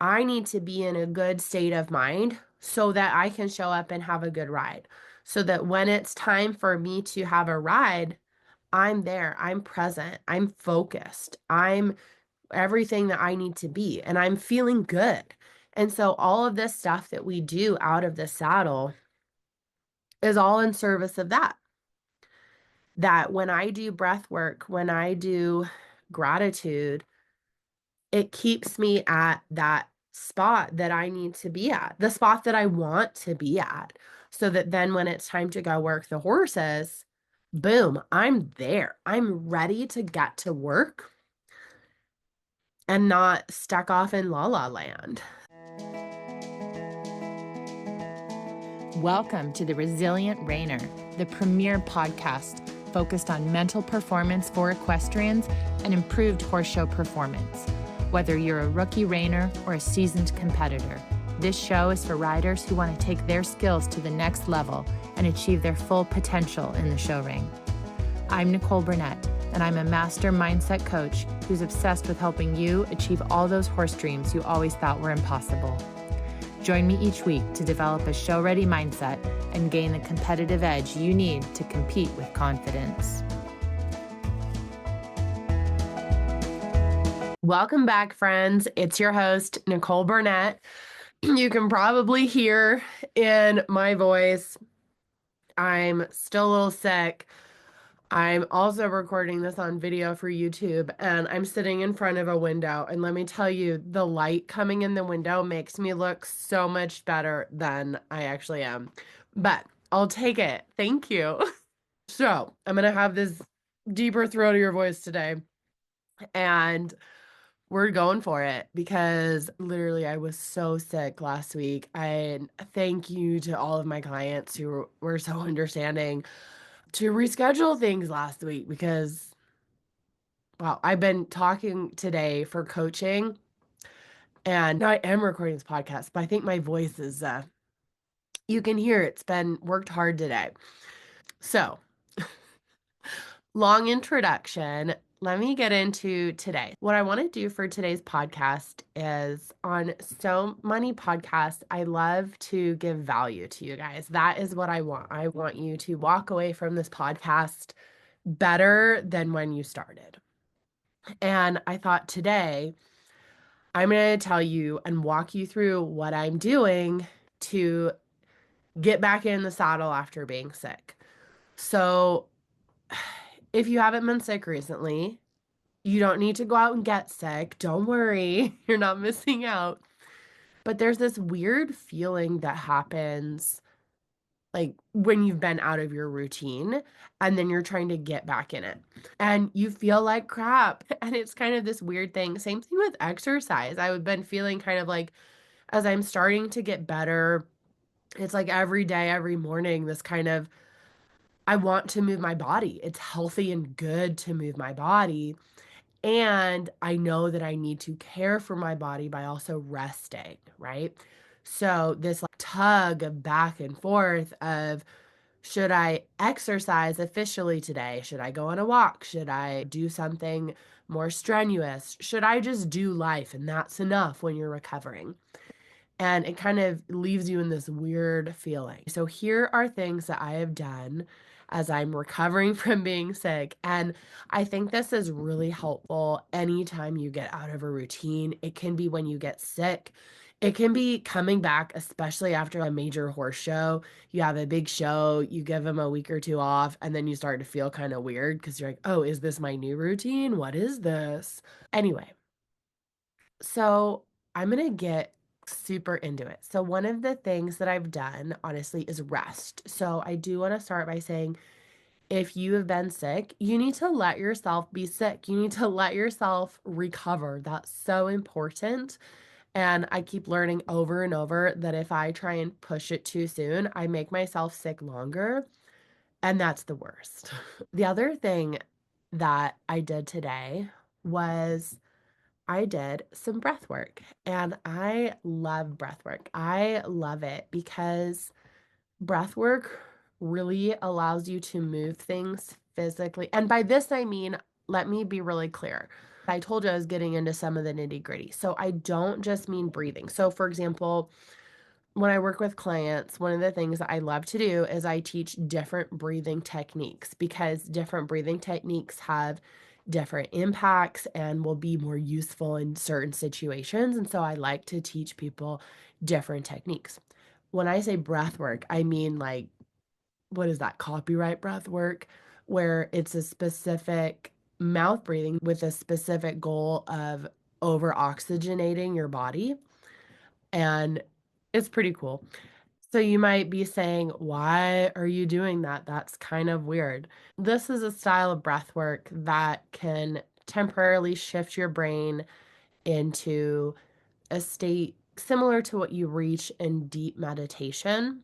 I need to be in a good state of mind so that I can show up and have a good ride. So that when it's time for me to have a ride, I'm there, I'm present, I'm focused, I'm everything that I need to be, and I'm feeling good. And so all of this stuff that we do out of the saddle is all in service of that. That when I do breath work, when I do gratitude, it keeps me at that spot that I need to be at, the spot that I want to be at, so that then when it's time to go work the horses, boom, I'm there. I'm ready to get to work and not stuck off in la la land. Welcome to the Resilient Reiner, the premier podcast focused on mental performance for equestrians and improved horse show performance. Whether you're a rookie reiner or a seasoned competitor, this show is for riders who want to take their skills to the next level and achieve their full potential in the show ring. I'm Nicole Burnett, and I'm a master mindset coach who's obsessed with helping you achieve all those horse dreams you always thought were impossible. Join me each week to develop a show-ready mindset and gain the competitive edge you need to compete with confidence. Welcome back, friends. It's your host, Nicole Burnett. You can probably hear in my voice, I'm still a little sick. I'm also recording this on video for YouTube, and I'm sitting in front of a window. And let me tell you, the light coming in the window makes me look so much better than I actually am. But I'll take it. Thank you. So I'm going to have this deeper, throatier voice today. And we're going for it because literally I was so sick last week. I thank you to all of my clients who were so understanding to reschedule things last week because, well, I've been talking today for coaching and I am recording this podcast, but I think my voice is, you can hear it's been worked hard today. So, long introduction. Let me get into today. What I want to do for today's podcast is on so many podcasts, I love to give value to you guys. That is what I want. I want you to walk away from this podcast better than when you started. And I thought today, I'm going to tell you and walk you through what I'm doing to get back in the saddle after being sick. So, if you haven't been sick recently, you don't need to go out and get sick. Don't worry, you're not missing out. But there's this weird feeling that happens like when you've been out of your routine and then you're trying to get back in it and you feel like crap. And it's kind of this weird thing. Same thing with exercise. I've been feeling kind of like as I'm starting to get better, it's like every day, every morning, this kind of I want to move my body. It's healthy and good to move my body. And I know that I need to care for my body by also resting, right? So this like tug of back and forth of should I exercise officially today? Should I go on a walk? Should I do something more strenuous? Should I just do life and that's enough when you're recovering? And it kind of leaves you in this weird feeling. So here are things that I have done as I'm recovering from being sick. And I think this is really helpful anytime you get out of a routine. It can be when you get sick. It can be coming back, especially after a major horse show. You have a big show, you give them a week or two off, and then you start to feel kind of weird because you're like, oh, is this my new routine? What is this? Anyway, so I'm going to get super into it. So one of the things that I've done, honestly, is rest. So I do want to start by saying if you have been sick, you need to let yourself be sick. You need to let yourself recover. That's so important. And I keep learning over and over that if I try and push it too soon, I make myself sick longer. And that's the worst. The other thing that I did today was I did some breath work and I love breath work. I love it because breath work really allows you to move things physically. And by this, I mean, let me be really clear. I told you I was getting into some of the nitty-gritty. So I don't just mean breathing. So for example, when I work with clients, one of the things that I love to do is I teach different breathing techniques because different breathing techniques have different impacts and will be more useful in certain situations. And so I like to teach people different techniques. When I say breath work, I mean like, what is that, copyright breath work, where it's a specific mouth breathing with a specific goal of over oxygenating your body. And it's pretty cool. So you might be saying, "Why are you doing that? That's kind of weird." This is a style of breath work that can temporarily shift your brain into a state similar to what you reach in deep meditation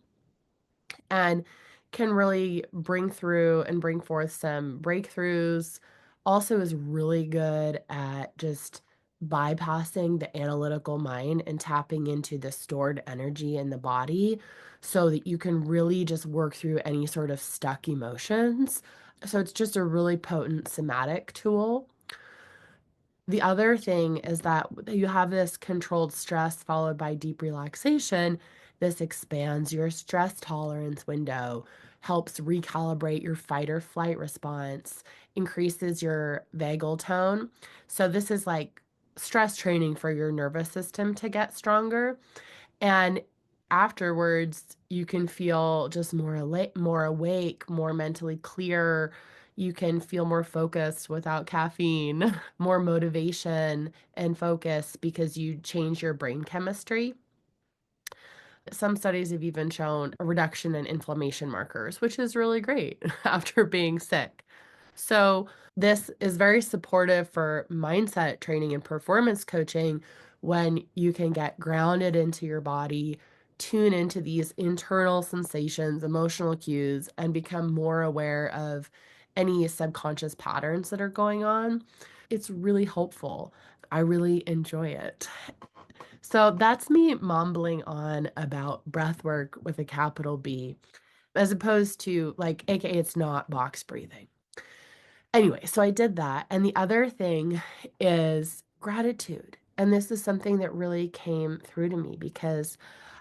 and can really bring through and bring forth some breakthroughs. Also is really good at just bypassing the analytical mind and tapping into the stored energy in the body so that you can really just work through any sort of stuck emotions. So it's just a really potent somatic tool. The other thing is that you have this controlled stress followed by deep relaxation. This expands your stress tolerance window, helps recalibrate your fight or flight response, increases your vagal tone. So, this is like stress training for your nervous system to get stronger. And afterwards, you can feel just more awake, more mentally clear. You can feel more focused without caffeine, more motivation and focus because you change your brain chemistry. Some studies have even shown a reduction in inflammation markers, which is really great after being sick. So, this is very supportive for mindset training and performance coaching when you can get grounded into your body, tune into these internal sensations, emotional cues, and become more aware of any subconscious patterns that are going on. It's really helpful. I really enjoy it. So that's me mumbling on about breath work with a capital B, as opposed to like, AKA, it's not box breathing. Anyway, so I did that. And the other thing is gratitude. And this is something that really came through to me because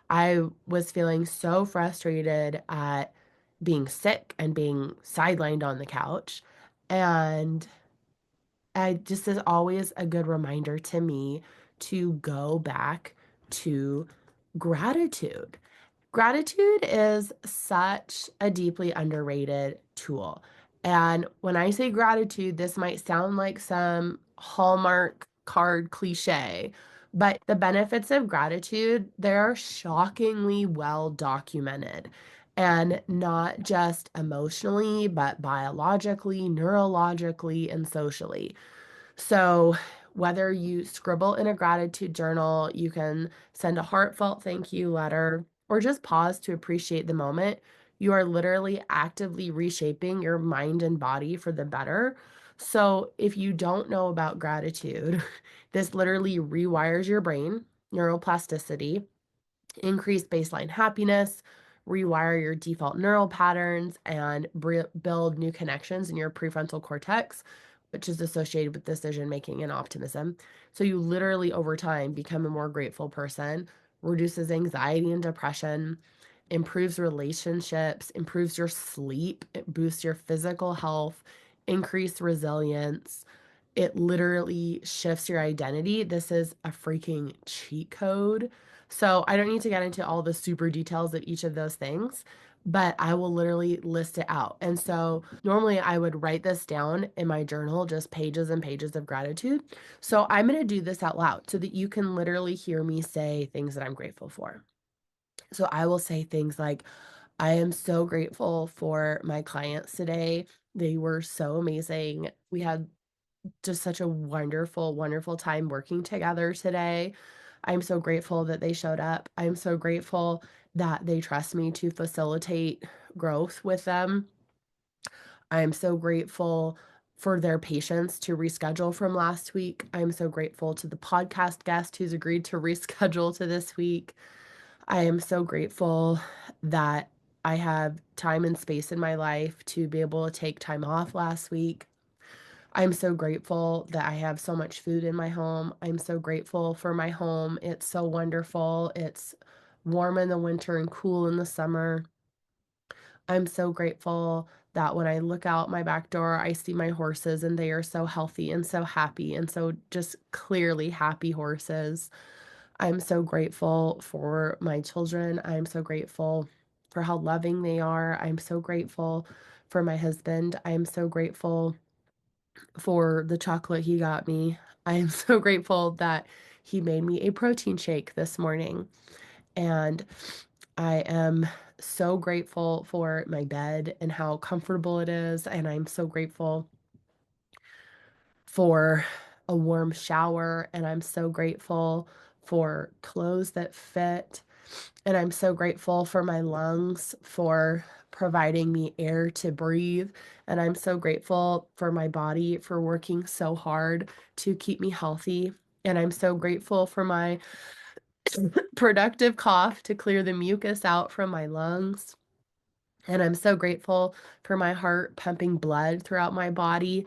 I was feeling so frustrated at being sick and being sidelined on the couch. And I just is always a good reminder to me to go back to gratitude. Gratitude is such a deeply underrated tool. And when I say gratitude, this might sound like some Hallmark card cliche, but the benefits of gratitude, they're shockingly well documented. And not just emotionally, but biologically, neurologically, and socially. So, whether you scribble in a gratitude journal, you can send a heartfelt thank you letter, or just pause to appreciate the moment, you are literally actively reshaping your mind and body for the better. So, if you don't know about gratitude, this literally rewires your brain, neuroplasticity, increase baseline happiness, rewire your default neural patterns, and build new connections in your prefrontal cortex, which is associated with decision making and optimism. So you literally over time become a more grateful person, reduces anxiety and depression, improves relationships, improves your sleep, it boosts your physical health, increase resilience. It literally shifts your identity. This is a freaking cheat code. So I don't need to get into all the super details of each of those things, but I will literally list it out. And so normally I would write this down in my journal, just pages and pages of gratitude. So I'm going to do this out loud so that you can literally hear me say things that I'm grateful for. So I will say things like, I am so grateful for my clients today. They were so amazing. We had just such a wonderful, wonderful time working together today. I'm so grateful that they showed up. I'm so grateful that they trust me to facilitate growth with them. I'm so grateful for their patience to reschedule from last week. I'm so grateful to the podcast guest who's agreed to reschedule to this week. I am so grateful that I have time and space in my life to be able to take time off last week. I'm so grateful that I have so much food in my home. I'm so grateful for my home. It's so wonderful. It's warm in the winter and cool in the summer. I'm so grateful that when I look out my back door, I see my horses and they are so healthy and so happy and so just clearly happy horses. I'm so grateful for my children. I'm so grateful for how loving they are. I'm so grateful for my husband. I'm so grateful for the chocolate he got me. I am so grateful that he made me a protein shake this morning. And I am so grateful for my bed and how comfortable it is. And I'm so grateful for a warm shower. And I'm so grateful for clothes that fit. And I'm so grateful for my lungs for providing me air to breathe. And I'm so grateful for my body for working so hard to keep me healthy. And I'm so grateful for my productive cough to clear the mucus out from my lungs. And I'm so grateful for my heart pumping blood throughout my body.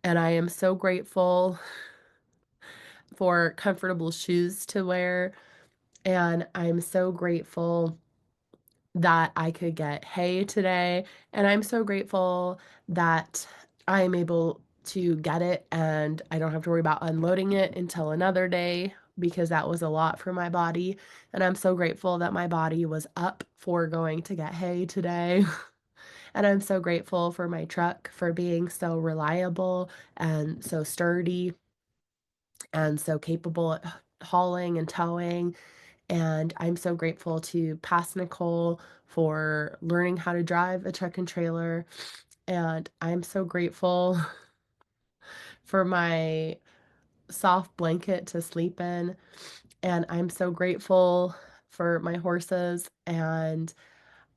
And I am so grateful for comfortable shoes to wear. And I'm so grateful that I could get hay today. And I'm so grateful that I am able to get it and I don't have to worry about unloading it until another day because that was a lot for my body. And I'm so grateful that my body was up for going to get hay today. And I'm so grateful for my truck for being so reliable and so sturdy and so capable at hauling and towing. And I'm so grateful to past Nicole for learning how to drive a truck and trailer. And I'm so grateful for my soft blanket to sleep in. And I'm so grateful for my horses. And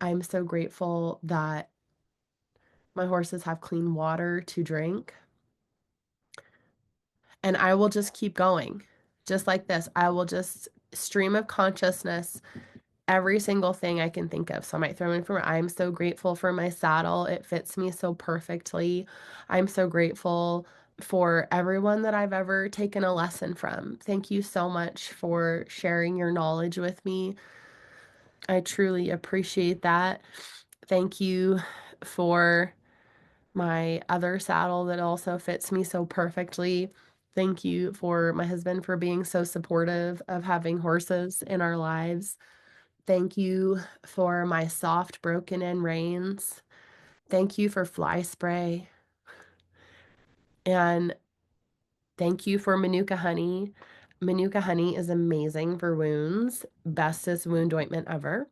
I'm so grateful that my horses have clean water to drink. And I will just keep going, just like this. I will just stream of consciousness every single thing I can think of. So I might throw in for I'm so grateful for my saddle. It fits me so perfectly. I'm so grateful for everyone that I've ever taken a lesson from. Thank you so much for sharing your knowledge with me. I truly appreciate that. Thank you for my other saddle that also fits me so perfectly. Thank you for my husband for being so supportive of having horses in our lives. Thank you for my soft broken in reins. Thank you for fly spray. And thank you for Manuka honey. Manuka honey is amazing for wounds. Bestest wound ointment ever.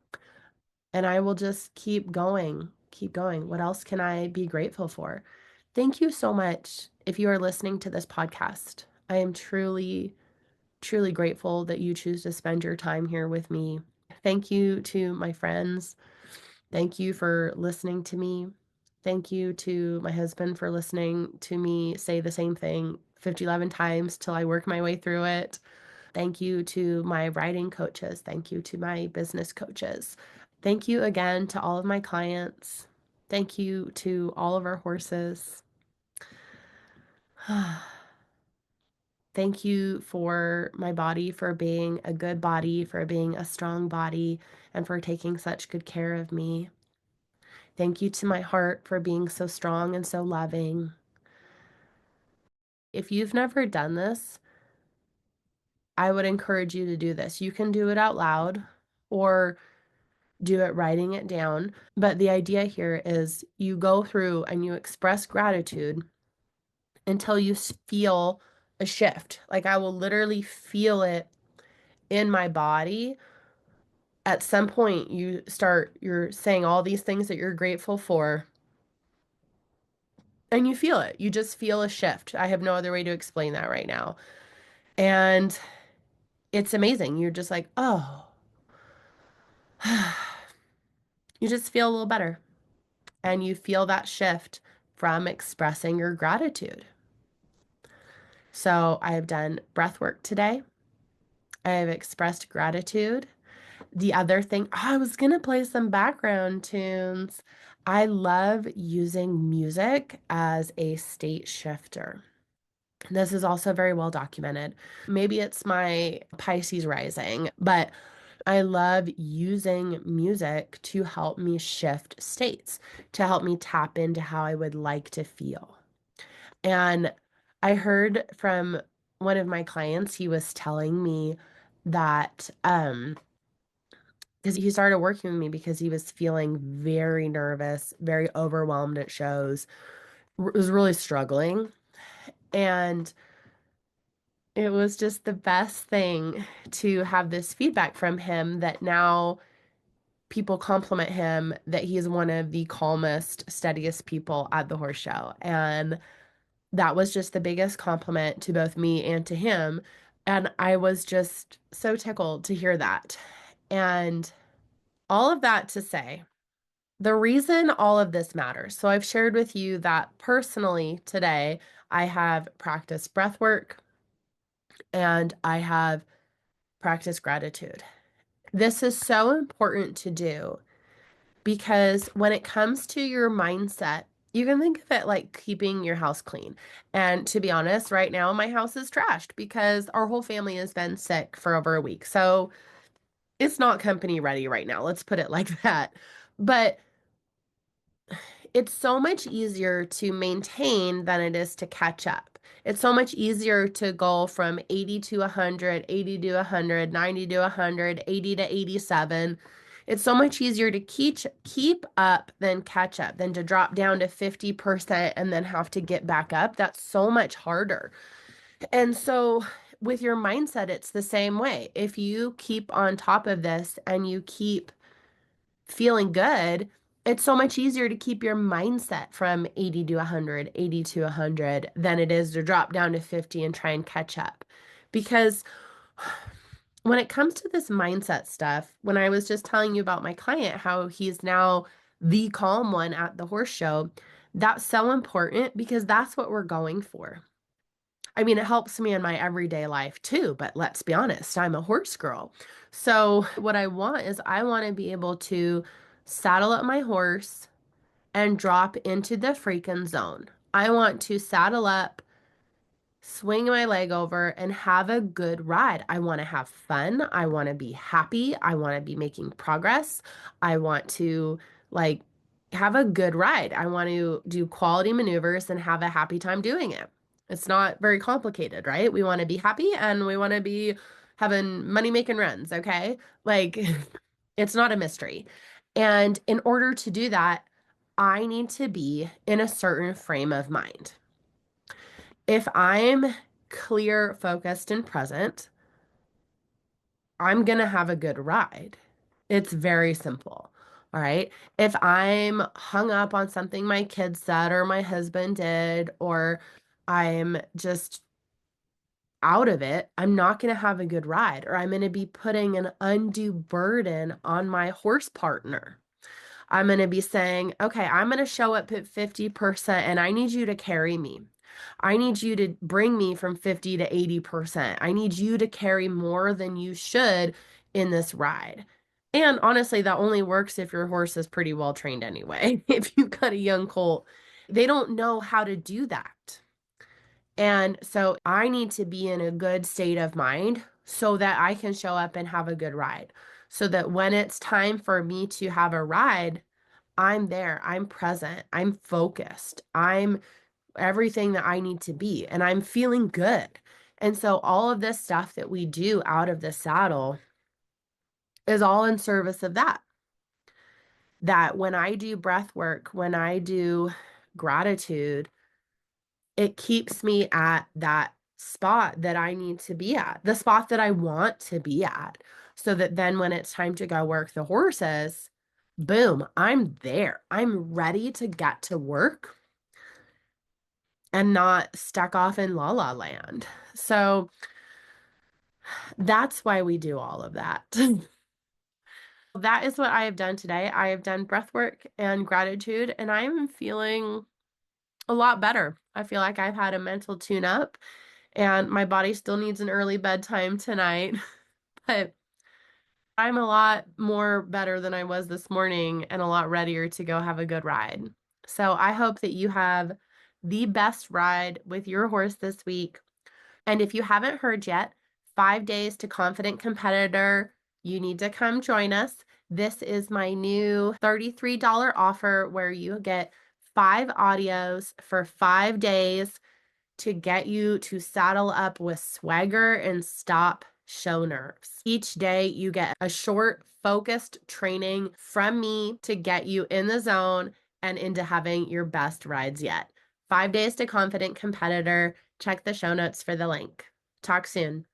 And I will just keep going, keep going. What else can I be grateful for? Thank you so much if you are listening to this podcast. I am truly, truly grateful that you choose to spend your time here with me. Thank you to my friends. Thank you for listening to me. Thank you to my husband for listening to me say the same thing 50, 11 times till I work my way through it. Thank you to my writing coaches. Thank you to my business coaches. Thank you again to all of my clients. Thank you to all of our horses. Thank you for my body, for being a good body, for being a strong body, and for taking such good care of me. Thank you to my heart for being so strong and so loving. If you've never done this, I would encourage you to do this. You can do it out loud or do it writing it down. But the idea here is you go through and you express gratitude until you feel a shift. Like I will literally feel it in my body. At some point, you're saying all these things that you're grateful for, and you feel it. You just feel a shift. I have no other way to explain that right now. And it's amazing. You're just like, oh, you just feel a little better. And you feel that shift from expressing your gratitude. So I have done breath work today. I have expressed gratitude. The other thing, I was going to play some background tunes. I love using music as a state shifter. This is also very well documented. Maybe it's my Pisces rising, but I love using music to help me shift states, to help me tap into how I would like to feel. And I heard from one of my clients, he was telling me that because he started working with me because he was feeling very nervous, very overwhelmed at shows, was really struggling. And it was just the best thing to have this feedback from him that now people compliment him that he's one of the calmest, steadiest people at the horse show. And that was just the biggest compliment to both me and to him. And I was just so tickled to hear that. And all of that to say, the reason all of this matters. So I've shared with you that personally today, I have practiced breath work and I have practiced gratitude. This is so important to do because when it comes to your mindset, you can think of it like keeping your house clean. And to be honest, right now my house is trashed because our whole family has been sick for over a week. So it's not company ready right now. Let's put it like that. But it's so much easier to maintain than it is to catch up. It's so much easier to go from 80 to 100, 80 to 100, 90 to 100, 80 to 87. It's so much easier to keep up than catch up, than to drop down to 50% and then have to get back up. That's so much harder. And so with your mindset, it's the same way. If you keep on top of this and you keep feeling good, it's so much easier to keep your mindset from 80 to 100, 80 to 100 than it is to drop down to 50 and try and catch up. Because when it comes to this mindset stuff, when I was just telling you about my client, how he's now the calm one at the horse show, that's so important because that's what we're going for. I mean, it helps me in my everyday life too, but let's be honest, I'm a horse girl. So, what I want is I want to be able to saddle up my horse and drop into the freaking zone. I want to saddle up, swing my leg over, and have a good ride. I want to have fun. I want to be happy. I want to be making progress. I want to like have a good ride. I want to do quality maneuvers and have a happy time doing it. It's not very complicated, right? We want to be happy and we want to be having money making runs, okay? Like it's not a mystery. And in order to do that, I need to be in a certain frame of mind. If I'm clear, focused, and present, I'm going to have a good ride. It's very simple. All right. If I'm hung up on something my kids said or my husband did, or I'm just out of it, I'm not going to have a good ride, or I'm going to be putting an undue burden on my horse partner. I'm going to be saying, okay, I'm going to show up at 50% and I need you to carry me. I need you to bring me from 50 to 80%. I need you to carry more than you should in this ride. And honestly, that only works if your horse is pretty well trained anyway. If you've got a young colt, they don't know how to do that. And so I need to be in a good state of mind so that I can show up and have a good ride. So that when it's time for me to have a ride, I'm there, I'm present, I'm focused, I'm everything that I need to be, and I'm feeling good. And so all of this stuff that we do out of the saddle is all in service of that. That when I do breath work, when I do gratitude, it keeps me at that spot that I need to be at, the spot that I want to be at, so that then when it's time to go work the horses, boom, I'm there. I'm ready to get to work and not stuck off in la la land. So that's why we do all of that. That is what I have done today. I have done breath work and gratitude, and I am feeling a lot better. I feel like I've had a mental tune up, and my body still needs an early bedtime tonight, but I'm a lot more better than I was this morning and a lot readier to go have a good ride. So I hope that you have the best ride with your horse this week. And if you haven't heard yet, 5 days to Confident Competitor, you need to come join us. This is my new $33 offer where you get 5 audios for 5 days to get you to saddle up with swagger and stop show nerves. Each day, you get a short, focused training from me to get you in the zone and into having your best rides yet. 5 days to Confident Competitor. Check the show notes for the link. Talk soon.